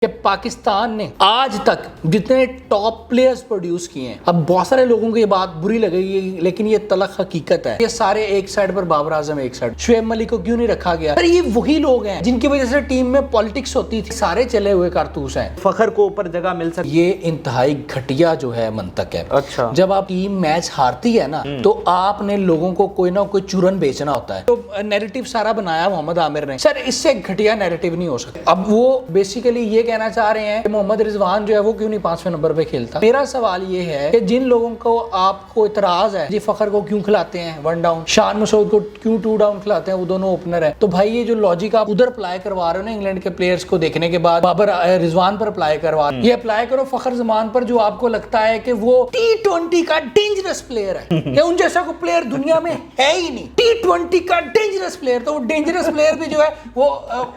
कि पाकिस्तान ने आज तक जितने टॉप प्लेयर्स प्रोड्यूस किए हैं, अब बहुत सारे लोगों को ये बात बुरी लगेगी लेकिन ये तलख हकीकत है, ये सारे एक साइड पर बाबर आजम एक साइड, शुएब मलिक को क्यों नहीं रखा गया? पर ये वही लोग हैं जिनकी वजह से टीम में पॉलिटिक्स होती थी, सारे चले हुए कारतूस हैं। फखर को ऊपर जगह मिल सकती, ये इंतहाई घटिया जो है मंतक है। अच्छा, जब आप टीम मैच हारती है ना तो आपने लोगों को कोई ना कोई चूरन बेचना होता है। तो नैरेटिव सारा बनाया मोहम्मद आमिर ने, सर इससे घटिया नैरेटिव नहीं हो सकता। अब वो बेसिकली ये कहना चाह रहे हैं मोहम्मद रिजवान जो है वो क्यों नहीं 5वें नंबर पे खेलता। मेरा सवाल ये है कि जिन लोगों को आपको इतराज है जी फखर को क्यों खिलाते हैं 1 डाउन, शान मसूद को क्यों 2 डाउन खिलाते हैं, वो दोनों ओपनर है, तो भाई ये जो लॉजिक आप उधर अप्लाई करवा रहे हो ना इंग्लैंड के प्लेयर्स को देखने के बाद बाबर रिजवान पर अप्लाई करवा, ये अप्लाई करो फखर जमान पर जो आपको लगता है कि वो T20 का डेंजरस प्लेयर है कि उन जैसा कोई प्लेयर दुनिया में है ही नहीं। T20 का डेंजरस प्लेयर, तो वो डेंजरस प्लेयर भी जो है वो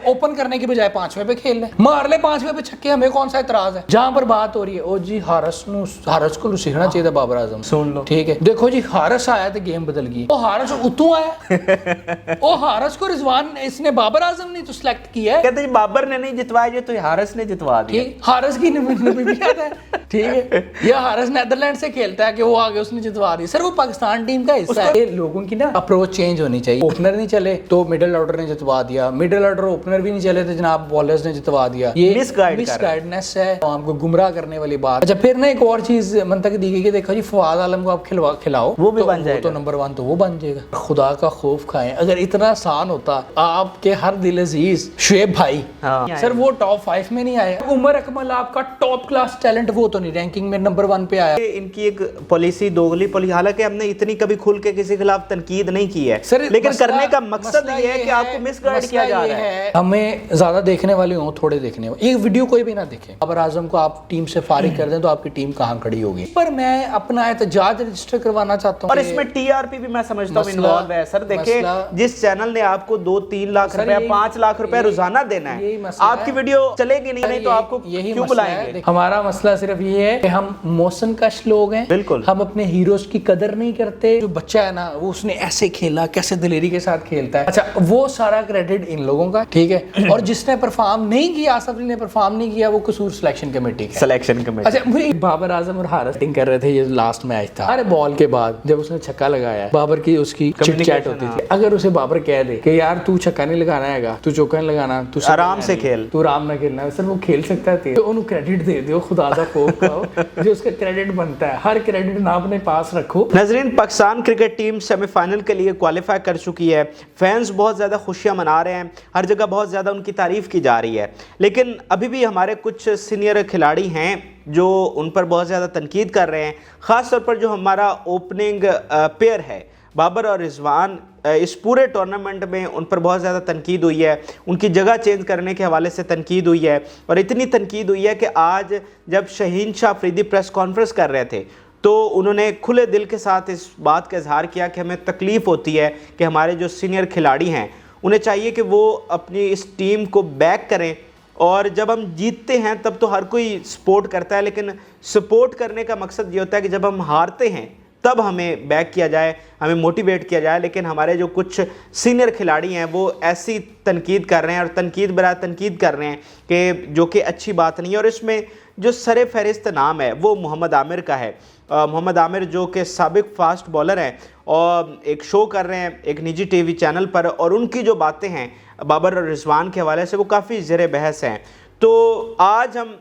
ओपन करने की बजाय 5वें पे खेल ले, मार ले 5वें पे छक्के, हमें कौन सा इतराज है? जहां पर बात हो रही है ओ जी हारस को सीखना चाहिए था बाबर आजम, सुन लो ठीक है। देखो जी हारस आया तो गेम बदल गई, वो हारस उतू आया ओ हारस को रिजवान इसने बाबर आजम ने तो सिलेक्ट किया है, कहते हैं बाबर ने नहीं जितवाया, ये तो हारिस ने जितवा दिया। ठीक, हारस की नबीयत है, ठीक है। ये हारस नेदरलैंड से खेलता है कि वो आगे उसने जितवा दी, सर वो पाकिस्तान टीम का हिस्सा है। लोगों की ना अप्रोच चेंज होनी चाहिए। ओपनर नहीं चले तो मिडिल ऑर्डर ने जितवा दिया, मिडिल ऑर्डर ओपनर भी नहीं चले तो जनाब बॉलर्स ने जितवा दिया। ये मिसगाइडनेस है, तो हमको गुमराह करने वाली बात। अच्छा फिर ना एक और चीज मंतक दी गई कि देखो जी फवाद आलम को आप खिलाओ वो भी बन जाएगा, तो नंबर 1 तो वो बन जाएगा। खुदा का खौफ खाएं, अगर इतना आसान होता आपके हर दिल अजीज शुएब भाई, हाँ। सर वो टॉप 5 में नहीं आए। उमर अकमल आपका टॉप क्लास टैलेंट, वो तो नहीं रैंकिंग में नंबर 1 पे आया। इनकी एक पॉलिसी दोगली पॉलिसी, हालांकि हमने इतनी कभी खुल के किसी के खिलाफ तनकीद नहीं की है सर, लेकिन करने का मकसद ये है कि आपको मिसगाइड किया जा रहा है। हमें ज्यादा देखने वाले हो थोड़े देखने वाले, एक वीडियो कोई भी ना देखे, बाबर आजम को आप टीम से फारिग कर दें तो आपकी टीम कहां खड़ी होगी। पर मैं अपना एहतजाज रजिस्टर करवाना चाहता हूं और इसमें टीआरपी भी मैं समझता हूं इन्वॉल्व है सर। देखिए जिस चैनल ने आपको 2-3 लाख रुपए 5 लाख रुपए रोजाना देना है, आपकी वीडियो चलेगी नहीं तो आपको क्यों बुलाएंगे? हमारा मसला सिर्फ ये है कि हम मौसम कश लोग हैं, बिल्कुल हम अपने हीरोज की कदर नहीं करते। जो बच्चा है ना वो उसने ऐसे खेला, कैसे दिलेरी के साथ खेलता है, अच्छा वो सारा क्रेडिट इन लोगों का, ठीक है। और जिसने परफॉर्म नहीं किया, आसफ अली ने परफॉर्म नहीं किया, वो कसूर सिलेक्शन कमेटी का। Selection committee. अच्छा मुझे बाबर आजम और हारिस कर रहे थे, ये लास्ट मैच था, अरे बॉल के बाद जब उसने छक्का लगाया, बाबर की उसकी चिट चैट होती थी, अगर उसे बाबर कह दे कि यार तू छक्का नहीं लगाना है, तू चौका नहीं लगाना, तू आराम से खेल, तू आराम ना खेलना, सर वो खेल सकता थे। तो उन्हें क्रेडिट दे दो, खुदा दा खौफ खाओ जो उसका क्रेडिट बनता है, हर क्रेडिट ना अपने पास रखो। नाज़रीन, पाकिस्तान क्रिकेट टीम सेमीफाइनल के लिए क्वालिफाई कर चुकी है। फैंस बहुत ज़्यादा खुशियां मना रहे हैं, हर जगह बहुत ज़्यादा उनकी तारीफ की जा रही है, लेकिन अभी भी हमारे कुछ सीनियर खिलाड़ी हैं जो उन पर बहुत ज़्यादा तनकीद कर रहे हैं। ख़ास तौर पर जो हमारा ओपनिंग पेयर है बाबर और रिजवान, इस पूरे टूर्नामेंट में उन पर बहुत ज़्यादा तनकीद हुई है, उनकी जगह चेंज करने के हवाले से तनकीद हुई है। और इतनी तनकीद हुई है कि आज जब शहीन शाह अफरीदी प्रेस कॉन्फ्रेंस कर रहे थे तो उन्होंने खुले दिल के साथ इस बात का इजहार किया कि हमें तकलीफ़ होती है कि हमारे जो सीनियर खिलाड़ी हैं उन्हें चाहिए कि वो अपनी इस टीम को बैक करें, और जब हम जीतते हैं तब तो हर कोई सपोर्ट करता है, लेकिन सपोर्ट करने का मकसद ये होता है कि जब हम हारते हैं तब हमें बैक किया जाए, हमें मोटिवेट किया जाए। लेकिन हमारे जो कुछ सीनियर खिलाड़ी हैं वो ऐसी तनकीद कर रहे हैं और तनकीद बरा तनकीद कर रहे हैं कि जो कि अच्छी बात नहीं है। और इसमें जो सरे फहरिस्त नाम है वो मोहम्मद आमिर का है। मोहम्मद आमिर जो कि साबिक फास्ट बॉलर हैं और एक शो कर रहे हैं एक निजी टीवी चैनल पर, और उनकी जो बातें हैं बाबर और रिजवान के हवाले से वो काफ़ी ज़ेर बहस हैं। तो आज हम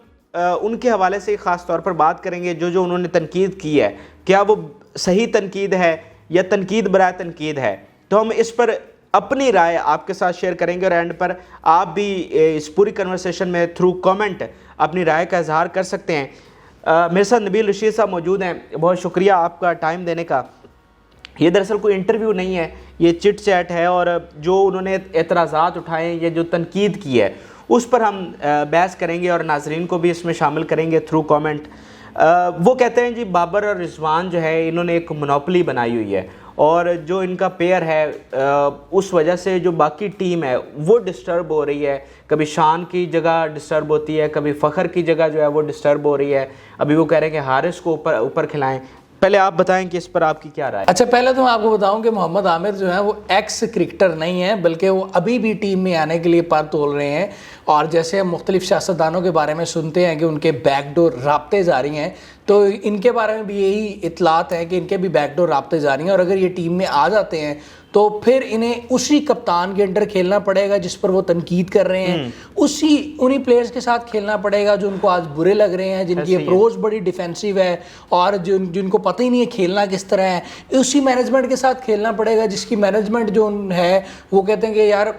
उनके हवाले से ख़ास तौर पर बात करेंगे, जो उन्होंने तनकीद की है क्या वो सही तनकीद है या तनकीद बराए तनकीद है। तो हम इस पर अपनी राय आपके साथ शेयर करेंगे और एंड पर आप भी इस पूरी कन्वर्सेशन में थ्रू कमेंट अपनी राय का इजहार कर सकते हैं। मेरे साथ नबील रशीद साहब मौजूद हैं, बहुत शुक्रिया आपका टाइम देने का। ये दरअसल कोई इंटरव्यू नहीं है, ये चिट चैट है, और जो उन्होंने एतराज़ात उठाए या जो तनकीद की है उस पर हम बहस करेंगे और नाजरीन को भी इसमें शामिल करेंगे थ्रू कमेंट। वो कहते हैं जी बाबर और रिजवान जो है इन्होंने एक मोनोपोली बनाई हुई है, और जो इनका पेयर है उस वजह से जो बाकी टीम है वो डिस्टर्ब हो रही है। कभी शान की जगह डिस्टर्ब होती है, कभी फ़खर की जगह जो है वो डिस्टर्ब हो रही है। अभी वो कह रहे हैं कि हारिस को ऊपर खिलाएं। पहले आप बताएं कि इस पर आपकी क्या राय है? अच्छा, पहले तो मैं आपको बताऊं कि मोहम्मद आमिर जो है वो एक्स क्रिकेटर नहीं है, बल्कि वो अभी भी टीम में आने के लिए पर तोल रहे हैं। और जैसे हम मुख्तलिफ सियासतदानों के बारे में सुनते हैं कि उनके बैकडोर राब्ते जारी हैं, तो इनके बारे में भी यही इतलात है कि इनके भी बैकडोर राब्ते जारी हैं। और अगर ये टीम में आ जाते हैं तो फिर इन्हें उसी कप्तान के अंडर खेलना पड़ेगा जिस पर वो तनकीद कर रहे हैं, उन्हीं प्लेयर्स के साथ खेलना पड़ेगा जो उनको आज बुरे लग रहे हैं, जिनकी अप्रोच बड़ी डिफेंसिव है और जिनको पता ही नहीं है खेलना किस तरह है। उसी मैनेजमेंट के साथ खेलना पड़ेगा जिसकी मैनेजमेंट जो है वो कहते हैं कि यार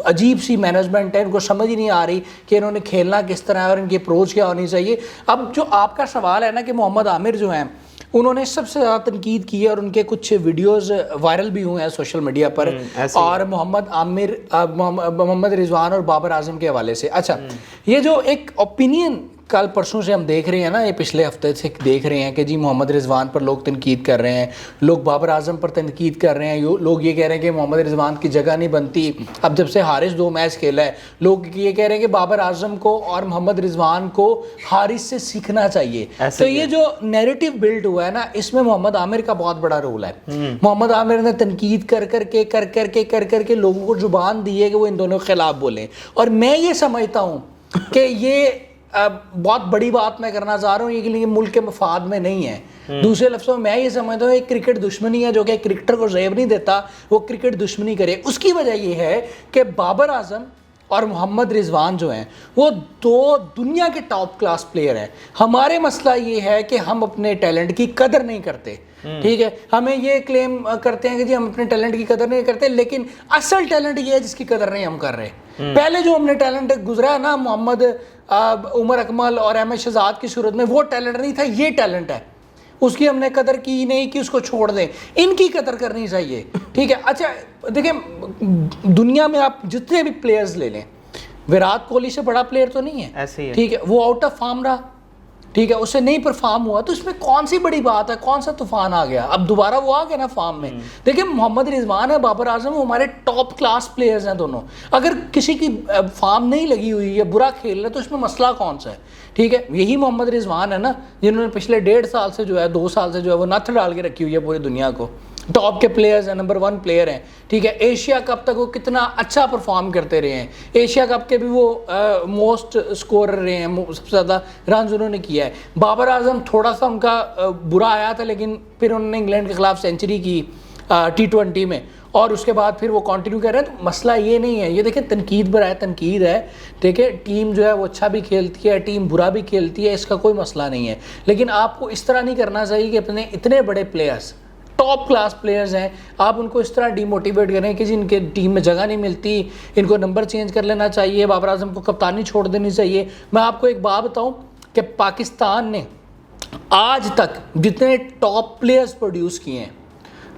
अजीब सी मैनेजमेंट है, इनको समझ ही नहीं आ रही कि इन्होंने खेलना किस तरह है और इनकी अप्रोच क्या होनी चाहिए। अब जो आपका सवाल है ना कि मोहम्मद आमिर जो हैं उन्होंने सबसे ज़्यादा तनकीद की है और उनके कुछ वीडियोस वायरल भी हुए हैं सोशल मीडिया पर, और मोहम्मद रिजवान और बाबर आजम के हवाले से। अच्छा, ये जो एक ओपिनियन कल परसों से हम देख रहे हैं ना, ये पिछले हफ्ते से देख रहे हैं कि जी मोहम्मद रिजवान पर लोग तनकीद कर रहे हैं, लोग बाबर आजम पर तनकीद कर रहे हैं, लोग ये कह रहे हैं कि मोहम्मद रिजवान की जगह नहीं बनती। अब जब से हारिस 2 मैच खेला है, लोग ये कह रहे हैं कि बाबर आजम को और मोहम्मद रिजवान को हारिस से सीखना चाहिए। तो ये जो नैरेटिव बिल्ड हुआ है ना, इसमें मोहम्मद आमिर का बहुत बड़ा रोल है। मोहम्मद आमिर ने तनकीद कर करके लोगों को जुबान दी है कि वो इन दोनों के खिलाफ बोलें। और मैं ये समझता हूँ कि ये बहुत बड़ी बात मैं करना चाह रहा हूँ, ये लिए मुल्क के मफाद में नहीं है। दूसरे लफ्ज़ों में मैं ये समझता हूँ एक क्रिकेट दुश्मनी है जो कि क्रिकेटर को ज़ेब नहीं देता वो क्रिकेट दुश्मनी करे। उसकी वजह ये है कि बाबर आजम और मोहम्मद रिजवान जो हैं वो 2 दुनिया के टॉप क्लास प्लेयर हैं। हमारे मसला ये है कि हम अपने टैलेंट की कदर नहीं करते। ठीक है, हमें ये क्लेम करते हैं कि जी हम अपने टैलेंट की कदर नहीं करते, लेकिन असल टैलेंट ये है जिसकी कदर नहीं हम कर रहे। पहले जो हमने टैलेंट गुजरा है ना, मोहम्मद उमर अकमल और अहमद शहजाद की सूरत में, वो टैलेंट नहीं था, ये टैलेंट है। उसकी हमने कदर की नहीं कि उसको छोड़ दें, इनकी कदर करनी चाहिए। ठीक है। अच्छा देखिए, दुनिया में आप जितने भी प्लेयर्स ले लें, विराट कोहली से बड़ा प्लेयर तो नहीं है, ऐसे ही है। ठीक है, वो आउट ऑफ फॉर्म रहा, ठीक है, उससे नहीं परफॉर्म हुआ, तो इसमें कौन सी बड़ी बात है, कौन सा तूफान आ गया, अब दोबारा वो आ गया ना फॉर्म में। देखिए, मोहम्मद रिजवान है, बाबर आजम, वो हमारे टॉप क्लास प्लेयर्स हैं दोनों। अगर किसी की फॉर्म नहीं लगी हुई है, बुरा खेल रहा है, तो इसमें मसला कौन सा है? ठीक है, यही मोहम्मद रिजवान है ना जिन्होंने पिछले 1.5 साल से जो है, 2 साल से जो है वो नथ डाल के रखी हुई है पूरी दुनिया को। टॉप के प्लेयर्स हैं, नंबर 1 प्लेयर हैं। ठीक है, एशिया कप तक वो कितना अच्छा परफॉर्म करते रहे हैं, एशिया कप के भी वो मोस्ट स्कोरर रहे हैं, सबसे ज़्यादा रन उन्होंने किया है। बाबर आजम थोड़ा सा उनका बुरा आया था, लेकिन फिर उन्होंने इंग्लैंड के खिलाफ सेंचुरी की T20 में, और उसके बाद फिर वो कंटिन्यू कर रहे हैं। तो मसला ये नहीं है, ये देखिए तनकीद पर है, तनकीद है। देखिए, टीम जो है वो अच्छा भी खेलती है, टीम बुरा भी खेलती है, इसका कोई मसला नहीं है, लेकिन आपको इस तरह नहीं करना चाहिए कि अपने इतने बड़े प्लेयर्स, टॉप क्लास प्लेयर्स हैं, आप उनको इस तरह डिमोटिवेट करें कि जिनके टीम में जगह नहीं मिलती, इनको नंबर चेंज कर लेना चाहिए, बाबर आजम को कप्तानी छोड़ देनी चाहिए। मैं आपको एक बात बताऊं कि पाकिस्तान ने आज तक जितने टॉप प्लेयर्स प्रोड्यूस किए हैं,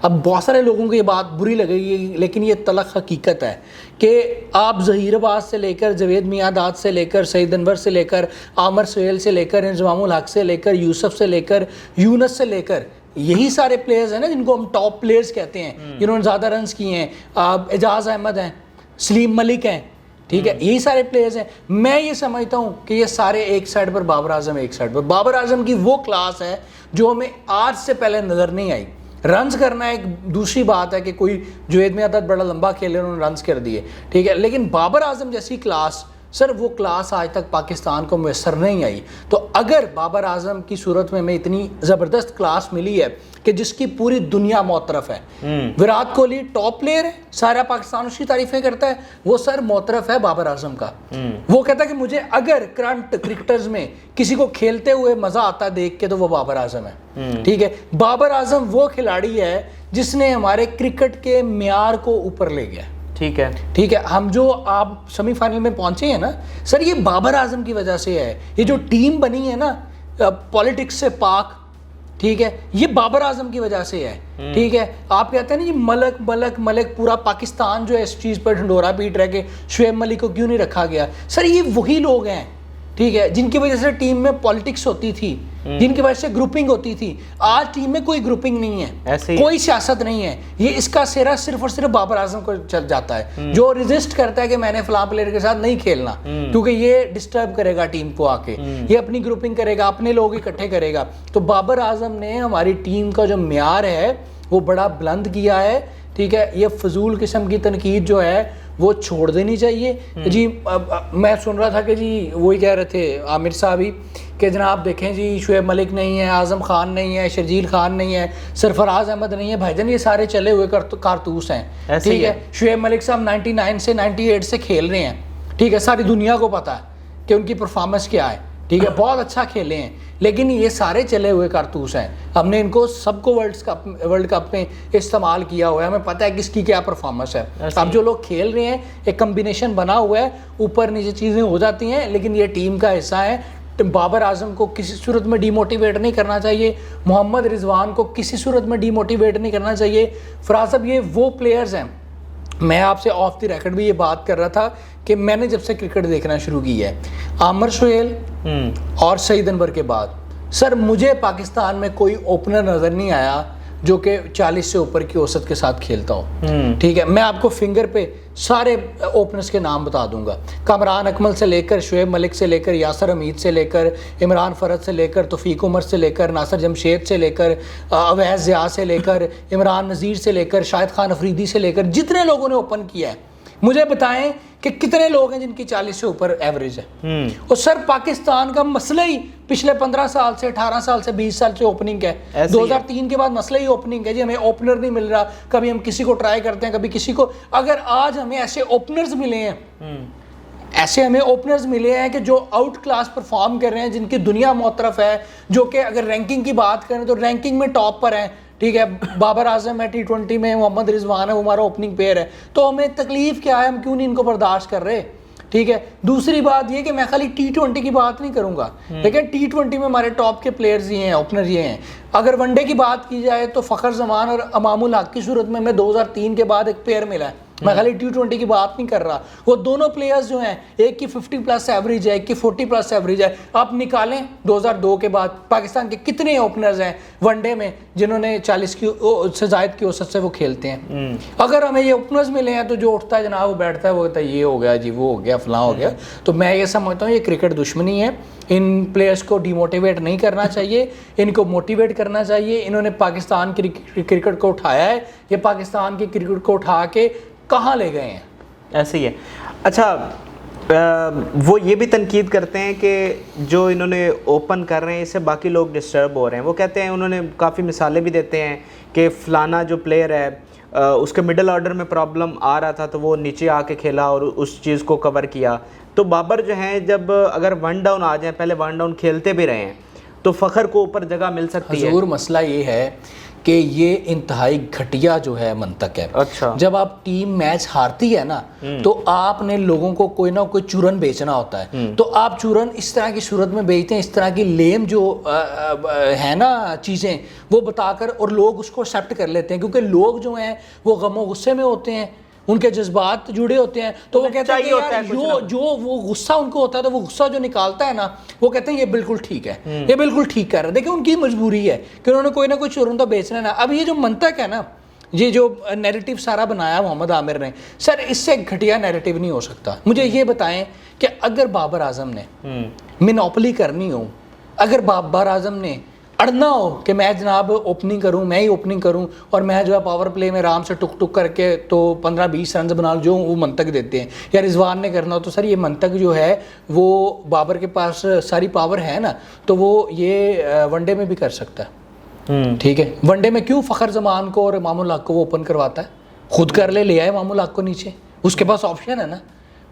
अब बहुत सारे लोगों को ये बात बुरी लगेगी, लेकिन ये तलख हकीकत है कि आप ज़हीर अब्बास से लेकर, जवेद मियादाद से लेकर, सईद अनवर से लेकर, आमर सुहेल से लेकर, इंजमामुल हक से लेकर, यूसुफ से लेकर, यूनस से लेकर, यही सारे प्लेयर्स हैं ना जिनको हम टॉप प्लेयर्स कहते हैं, जिन्होंने ज़्यादा रन्स किए हैं। एजाज़ अहमद हैं, सलीम मलिक हैं, ठीक है, यही सारे प्लेयर्स हैं। मैं ये समझता हूँ कि ये सारे एक साइड पर, बाबर आजम एक साइड पर। बाबर आजम की वो क्लास है जो हमें आज से पहले नज़र नहीं आई। रन्स करना एक दूसरी बात है कि कोई जुवेद मियादाद बड़ा लंबा खेले, उन्होंने रन्स कर दिए, ठीक है, लेकिन बाबर आजम जैसी क्लास, सर वो क्लास आज तक पाकिस्तान को मैसर नहीं आई। तो अगर बाबर आजम की सूरत में हमें इतनी ज़बरदस्त क्लास मिली है कि जिसकी पूरी दुनिया मोतरफ है, विराट कोहली टॉप प्लेयर है, सारा पाकिस्तान उसकी तारीफें करता है, वो सर मोतरफ है बाबर आजम का। वो कहता है कि मुझे अगर करंट क्रिकेटर्स में किसी को खेलते हुए मज़ा आता है देख के, तो वो बाबर आजम है। ठीक है, बाबर आजम वो खिलाड़ी है जिसने हमारे क्रिकेट के म्यार को ऊपर ले गया। ठीक है, ठीक है, हम जो आप सेमीफाइनल में पहुंचे हैं ना सर, ये बाबर आजम की वजह से है। ये जो टीम बनी है ना पॉलिटिक्स से पाक, ठीक है, ये बाबर आजम की वजह से है। ठीक है, आप कहते हैं ना ये मलक मलक मलक, पूरा पाकिस्तान जो है इस चीज़ पर ढंडोरा पीट रहा है कि शुएब मलिक को क्यों नहीं रखा गया। सर ये वही लोग हैं ठीक है, जिनकी वजह से टीम में पॉलिटिक्स होती थी, जिनकी वजह से ग्रुपिंग होती थी। आज टीम में कोई ग्रुपिंग नहीं है, ऐसे कोई सियासत नहीं है। ये इसका सेरा सिर्फ और सिर्फ बाबर आजम को चल जाता है, जो रेजिस्ट करता है कि मैंने फलां प्लेयर के साथ नहीं खेलना, क्योंकि ये डिस्टर्ब करेगा टीम को आके, ये अपनी ग्रुपिंग करेगा, अपने लोग इकट्ठे करेगा। तो बाबर आजम ने हमारी टीम का जो म्यार है वो बड़ा बुलंद किया है, ठीक है। ये फजूल किस्म की तनकीद जो है वो छोड़ देनी चाहिए जी। मैं सुन रहा था कि जी वही कह रहे थे आमिर साहब ही कि जनाब देखें जी, शुएब मलिक नहीं है, आज़म खान नहीं है, शर्जील खान नहीं है, सरफराज अहमद नहीं है। भाईजान ये सारे चले हुए कारतूस हैं, ठीक है। शुएब मलिक साहब 99 से 98 से खेल रहे हैं, ठीक है। सारी दुनिया को पता है कि उनकी परफॉर्मेंस क्या है, ठीक है, बहुत अच्छा खेले हैं। लेकिन ये सारे चले हुए कारतूस हैं, हमने इनको सबको वर्ल्ड कप में इस्तेमाल किया हुआ है, हमें पता है किसकी क्या परफॉर्मेंस है। अब जो लोग खेल रहे हैं एक कम्बिनेशन बना हुआ है, ऊपर नीचे चीज़ें हो जाती हैं, लेकिन ये टीम का हिस्सा है। बाबर आजम को किसी सूरत में डीमोटिवेट नहीं करना चाहिए, मोहम्मद रिजवान को किसी सूरत में डीमोटिवेट नहीं करना चाहिए। फराज साहब ये वो प्लेयर्स हैं, मैं आपसे ऑफ द रिकॉर्ड भी ये बात कर रहा था कि मैंने जब से क्रिकेट देखना शुरू की है, आमिर सुहेल और सईद अनवर के बाद, सर मुझे पाकिस्तान में कोई ओपनर नज़र नहीं आया जो कि 40 से ऊपर की औसत के साथ खेलता हो, ठीक है। मैं आपको फिंगर पे सारे ओपनर्स के नाम बता दूंगा, कामरान अकमल से लेकर, शुएब मलिक से लेकर, यासर हमीद से लेकर, इमरान फरद से लेकर, तौफीक उमर से लेकर, नासिर जमशेद से लेकर, अवैस ज़िया से लेकर, इमरान नज़ीर से लेकर, शाहिद खान अफरीदी से लेकर, जितने लोगों ने ओपन किया है मुझे बताएं कि कितने लोग हैं जिनकी 40 से ऊपर एवरेज है। और सर पाकिस्तान का मसला ही पिछले 15 साल से, 18 साल से, 20 साल से ओपनिंग है। 2003 के बाद मसला ही ओपनिंग है जी, हमें ओपनर नहीं मिल रहा, कभी हम किसी को ट्राई करते हैं, कभी किसी को। अगर आज हमें ऐसे ओपनर्स मिले हैं, ऐसे हमें ओपनर्स मिले हैं कि जो आउट क्लास परफॉर्म कर रहे हैं, जिनकी दुनिया मुतरफ है, जो कि अगर रैंकिंग की बात करें तो रैंकिंग में टॉप पर हैं, ठीक है। बाबर आजम है T20 में, मोहम्मद रिजवान है, वो हमारा ओपनिंग पेयर है, तो हमें तकलीफ क्या है, हम क्यों नहीं इनको बर्दाश्त कर रहे, ठीक है। दूसरी बात ये कि मैं खाली T20 की बात नहीं करूंगा, लेकिन T20 में हमारे टॉप के प्लेयर्स ये हैं, ओपनर ये हैं। अगर वनडे की बात की जाए तो फ़खर जमान और अमामुल हक की सूरत में हमें 2003 के बाद एक पेयर मिला है, मैं खाली T20 की बात नहीं कर रहा। वो दोनों प्लेयर्स जो हैं, एक की 50+ एवरेज है, एक की 40+ एवरेज है। आप निकालें 2002 के बाद पाकिस्तान के कितने ओपनर्स हैं वनडे में जिन्होंने 40 की से ज़ायद की औसत से वो खेलते हैं। अगर हमें ये ओपनर्स मिले हैं तो जो उठता है जनाब वो बैठता है, वो कहता है ये हो गया जी, वो हो गया, फलां हो गया। तो मैं ये समझता हूँ ये क्रिकेट दुश्मनी है, इन प्लेयर्स को डिमोटिवेट नहीं करना चाहिए, इनको मोटिवेट करना चाहिए। इन्होंने पाकिस्तान की क्रिकेट को उठाया है, ये पाकिस्तान की क्रिकेट को उठा के कहाँ ले गए हैं, ऐसे ही है। अच्छा वो ये भी तनकीद करते हैं कि जो इन्होंने ओपन कर रहे हैं इससे बाकी लोग डिस्टर्ब हो रहे हैं। वो कहते हैं, उन्होंने काफ़ी मिसालें भी देते हैं कि फ़लाना जो प्लेयर है उसके मिडल ऑर्डर में प्रॉब्लम आ रहा था तो वो नीचे आके खेला और उस चीज़ को कवर किया। तो बाबर जो हैं, जब अगर 1 डाउन आ जाए, पहले 1 डाउन खेलते भी रहे हैं तो फ़खर को ऊपर जगह मिल सकती है। हुजूर मसला ये है कि ये इंतहाई घटिया जो है मंतक है। अच्छा, जब आप टीम मैच हारती है ना तो आपने लोगों को कोई ना कोई चूरन बेचना होता है, तो आप चूरन इस तरह की सूरत में बेचते हैं, इस तरह की लेम जो है ना चीज़ें वो बताकर, और लोग उसको एक्सेप्ट कर लेते हैं, क्योंकि लोग जो हैं वो गमो गुस्से में होते हैं, उनके जज्बात जुड़े होते हैं, तो वो कहते हैं कि यार जो वो गुस्सा उनको होता है, तो वो गुस्सा जो निकालता है ना, वो कहते हैं ये बिल्कुल ठीक है, ये बिल्कुल ठीक कर रहा है। देखिए उनकी मजबूरी है कि उन्होंने कोई ना कोई चोरन तो बेचना है ना। अब ये जो मंतक है ना, ये जो नैरेटिव सारा बनाया मोहम्मद आमिर ने, सर इससे घटिया नैरेटिव नहीं हो सकता। मुझे ये बताएं कि अगर बाबर आजम ने मिनोपली करनी हो, अगर बाबर आजम ने अड़ना हो कि मैं जनाब ओपनिंग करूं, मैं ही ओपनिंग करूं, और मैं जो है पावर प्ले में आराम से टुक टुक करके तो 15-20 रन बना जो वो मंतक देते हैं, या रिजवान ने करना हो, तो सर ये मंतक जो है वो बाबर के पास सारी पावर है ना, तो वो ये वनडे में भी कर सकता है, ठीक है। वनडे में क्यों फ़खर जमान को और इमामुल हक को वो ओपन करवाता है, खुद कर ले आए इमामुल हक को नीचे, उसके पास ऑप्शन है ना।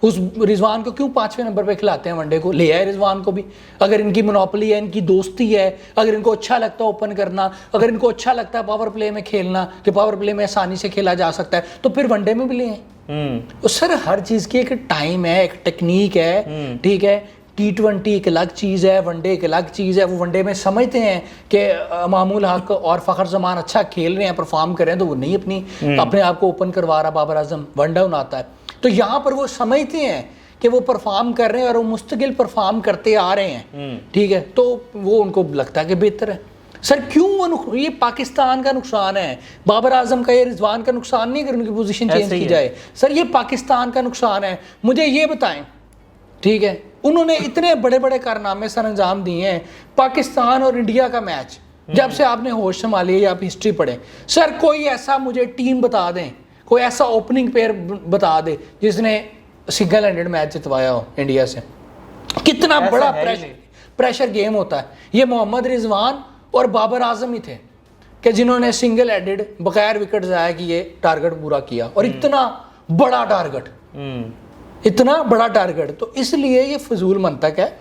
उस रिजवान को क्यों 5वें नंबर पे खिलाते हैं वनडे को, ले आए रिजवान को भी। अगर इनकी मोनोपोली है, इनकी दोस्ती है, अगर इनको अच्छा लगता है ओपन करना, अगर इनको अच्छा लगता है पावर प्ले में खेलना कि पावर प्ले में आसानी से खेला जा सकता है, तो फिर वनडे में भी ले आए। तो सर हर चीज़ की एक टाइम है, एक टेक्निक है, ठीक है। T20 एक अलग चीज़ है, वनडे एक अलग चीज़ है। वो वनडे में समझते हैं कि मामूल हक और फ़खर जमान अच्छा खेल रहे हैं, परफॉर्म कर रहे हैं, तो वो नहीं अपने आप को ओपन करवा रहा बाबर आजम, 1 डाउन आता है। तो यहाँ पर वो समझते हैं कि वो परफॉर्म कर रहे हैं और वो मुस्तकिल परफॉर्म करते आ रहे हैं, ठीक है, तो वो उनको लगता है कि बेहतर है। सर क्यों वो ये पाकिस्तान का नुकसान है, बाबर आजम का, ये रिजवान का नुकसान नहीं अगर उनकी पोजीशन चेंज की जाए। सर ये पाकिस्तान का नुकसान है। मुझे ये बताएं, ठीक है, उन्होंने इतने बड़े बड़े कारनामे सर अंजाम दिए हैं। पाकिस्तान और इंडिया का मैच जब से आपने होश संभाली है या आप हिस्ट्री पढ़ें, सर कोई ऐसा मुझे टीम बता दें, कोई ऐसा ओपनिंग पेयर बता दे जिसने सिंगल हैंडेड मैच जितवाया हो इंडिया से। कितना बड़ा प्रेशर गेम होता है। ये मोहम्मद रिजवान और बाबर आजम ही थे कि जिन्होंने सिंगल हेडेड बगैर विकेट जाया कि ये टारगेट पूरा किया, और इतना बड़ा टारगेट, इतना बड़ा टारगेट। तो इसलिए ये फजूल मंतक है,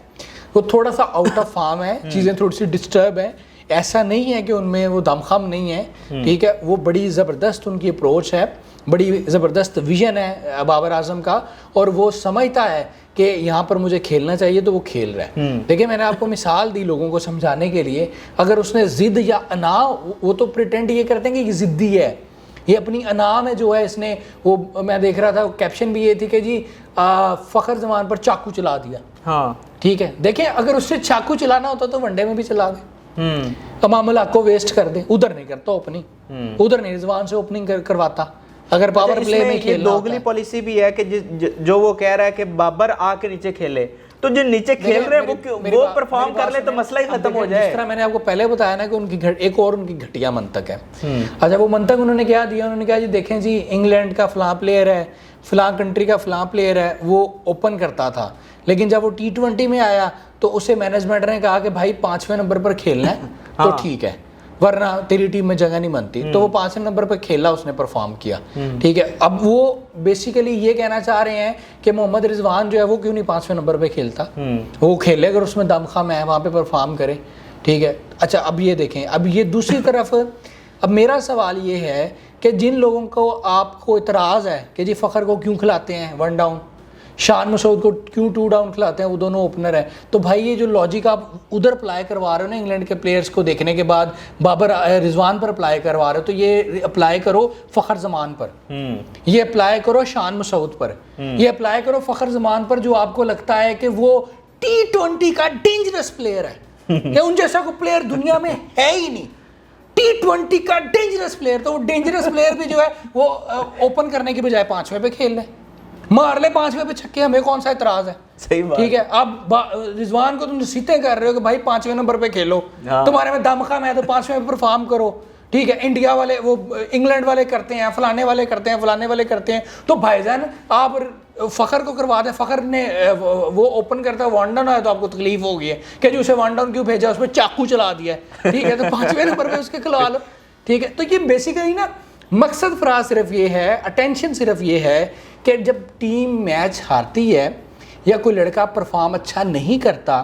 वो थोड़ा सा आउट ऑफ फॉर्म है, चीज़ें थोड़ी सी डिस्टर्ब है। ऐसा नहीं है कि उनमें वो दमखम नहीं है, ठीक है, वो बड़ी ज़बरदस्त उनकी अप्रोच है, बड़ी ज़बरदस्त विजन है बाबर आजम का, और वो समझता है कि यहाँ पर मुझे खेलना चाहिए तो वो खेल रहा है। देखिए मैंने आपको मिसाल दी लोगों को समझाने के लिए, अगर उसने ज़िद या अना, वो तो प्रिटेंड ये करते हैं कि ये ज़िद्दी है, ये अपनी अना में जो है इसने, वो मैं देख रहा था कैप्शन भी ये थी कि जी फ़खर जमान पर चाकू चला दिया। हाँ ठीक है, देखें अगर उससे चाकू चलाना होता तो वनडे में भी चला दे, मामला को वेस्ट कर दे। उधर नहीं करता ओपनिंग, उधर नहीं रिजवान से ओपनिंग करवाता। अगर पावर प्ले में खेलना, दोगली पॉलिसी भी है कि जो वो कह रहा है कि बाबर आके नीचे खेले, तो जो नीचे खेल रहे हैं वो परफॉर्म कर ले तो मसला ही खत्म हो जाए। जिस तरह मैंने आपको पहले बताया ना कि उनकी एक और उनकी घटिया मंतक है। अच्छा वो मंतक उन्होंने क्या दिया, उन्होंने कहा जी देखें जी इंग्लैंड का फलां प्लेयर है, फलां कंट्री का फलां प्लेयर है, वो ओपन करता था, लेकिन जब वो T20 में आया तो उसे मैनेजमेंट ने कहा कि भाई 5वें नंबर पर खेलना है तो ठीक है, वरना तेरी टीम में जगह नहीं बनती। तो वो 5वें नंबर पर खेला, उसने परफॉर्म किया, ठीक है। अब वो बेसिकली ये कहना चाह रहे हैं कि मोहम्मद रिजवान जो है वो क्यों नहीं 5वें नंबर पे खेलता, वो खेले अगर उसमें दमखम है, वहाँ पे परफॉर्म करे, ठीक है। अच्छा अब ये देखें, अब ये दूसरी तरफ, अब मेरा सवाल ये है कि जिन लोगों को आपको इतराज़ है कि जी फ़खर को क्यों खिलाते हैं 1 डाउन, शान मसूद को क्यों 2 डाउन खिलाते हैं, वो दोनों ओपनर है, तो भाई ये जो लॉजिक आप उधर अप्लाई करवा रहे हो ना इंग्लैंड के प्लेयर्स को देखने के बाद, बाबर रिजवान पर अप्लाई करवा रहे हो, तो ये अप्लाई करो फ़खर जमान पर, ये अप्लाई करो शान मसूद पर, ये अप्लाई करो फ़खर जमान पर, जो आपको लगता है कि वो T20 का डेंजरस प्लेयर है कि उन जैसा कोई प्लेयर दुनिया में है ही नहीं। T20 का डेंजरस प्लेयर, तो वो डेंजरस प्लेयर भी जो है वो ओपन करने की बजाय 5वें पे खेल ले, मार ले 5वें पे छक्के, हमें कौन सा इतराज है। सही बात, ठीक है। अब रिजवान को तुम सीते कर रहे हो कि भाई 5वें नंबर पे खेलो, तुम्हारे में दमखम है तो 5वें पे परफॉर्म करो, ठीक है। इंडिया वाले, वो इंग्लैंड वाले करते हैं, फलाने वाले करते हैं, फलाने वाले करते हैं, तो भाईजान आप फ़खर को करवा दें। फ़खर ने वो ओपन करता है 1 डाउन आया तो आपको तकलीफ होगी है कि जो उसे 1 डाउन क्यों भेजा, उस पर चाकू चला दिया, ठीक है, तो 5वें नंबर पे उसके खिलवा लो, ठीक है। तो ये बेसिकली ना मकसद फराज सिर्फ ये है, अटेंशन सिर्फ ये है कि जब टीम मैच हारती है या कोई लड़का परफॉर्म अच्छा नहीं करता